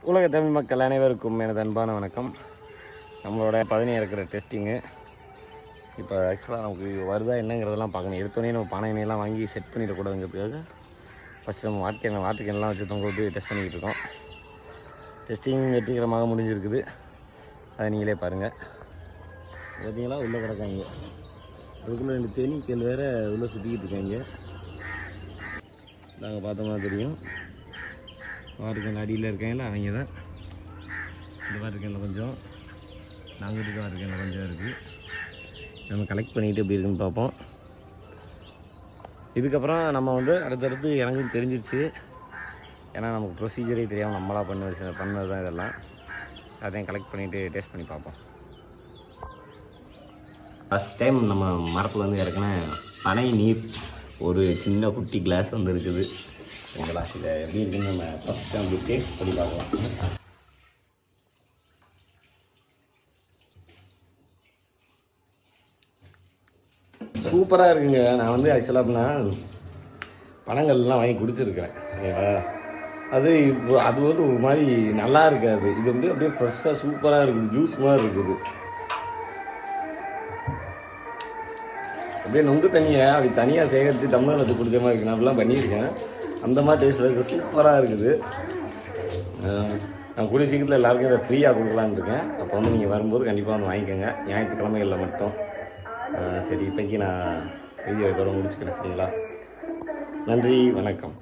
உலக தமிழ் மக்கள் அனைவருக்கும் எனது அன்பான வணக்கம். நம்மளோட 17 இருக்கிற டெஸ்டிங்கு இப்போ ஆக்சுவலாக நமக்கு வருதா என்னங்கிறதெல்லாம் பார்க்கணும். எடுத்தோடனே நம்ம பானையெல்லாம் வாங்கி செட் பண்ணிடக்கூடாதுங்கிறதுக்காக ஃபஸ்ட்டு நம்ம வாட்டர் கேன்லாம் வச்சு தொங்க விட்டு டெஸ்ட் பண்ணிக்கிட்டு இருக்கோம். டெஸ்டிங் வெற்றிகரமாக முடிஞ்சிருக்குது. அதை நீங்களே பாருங்கள். பார்த்தீங்களா, உள்ளே கிடக்காங்க. அதுக்குள்ளே 2 தேனீக்கள் வேறு உள்ளே சுற்றிக்கிட்டு இருக்காங்க. நாங்கள் பார்த்தோம்னா தெரியும். வாட்டர் கேன் அடியில் இருக்காங்களா அவங்க தான். இந்த வாட்டர் கேனில் கொஞ்சம், நாங்கள் இருக்க வாட்டர் கேனில் கொஞ்சம் இருக்குது. நம்ம கலெக்ட் பண்ணிக்கிட்டு எப்படி இருக்குன்னு பார்ப்போம். இதுக்கப்புறம் நம்ம அடுத்தடுத்து எனக்கும் தெரிஞ்சிருச்சு. ஏன்னா நமக்கு ப்ரொசீஜரே தெரியாமல் நம்மளாக பண்ணது தான் இதெல்லாம். அதையும் கலெக்ட் பண்ணிவிட்டு டேஸ்ட் பண்ணி பார்ப்போம். ஃபஸ்ட் டைம் நம்ம மரத்தில் இறக்குன பனை நீர் ஒரு சின்ன குட்டி கிளாஸ் இருக்குது. சரிங்களா, இதை எப்படி இருக்குன்னு நம்ம ஃபஸ்ட் டைம் டேஸ்ட் பண்ணி பார்க்கலாம். சூப்பராக இருக்குங்க. நான் ஆக்சுவலாக அப்படின்னா பழங்கள்லாம் வாங்கி குடிச்சிருக்கிறேன். சரிங்களா, அது ஒரு மாதிரி நல்லா இருக்காது. இது அப்படியே ஃப்ரெஷ்ஷாக சூப்பராக இருக்குது. ஜூஸ் மாதிரி இருக்குது. அப்படியே நொங்கு தண்ணியை அப்படி தனியாக சேகரித்து டம்ளர் வச்சு குடிச்ச மாதிரி இருக்குது. நான் அப்படிலாம் பண்ணியிருக்கேன். அந்த மாதிரி டேஸ்ட்டில் இருக்குது. சூப்பராக இருக்குது. நான் கூடிய சீக்கிரத்தில் எல்லாருக்கும் இதை ஃப்ரீயாக கொடுக்கலான்னு இருக்கேன். அப்போ நீங்கள் வரும்போது கண்டிப்பாக வாங்கிக்கோங்க, ஞாயிற்றுக்கிழமைகளில் மட்டும். சரி, இப்போக்கி நான் வீடியோ இதோட முடிச்சுக்கிறேன். சரிங்களா, நன்றி, வணக்கம்.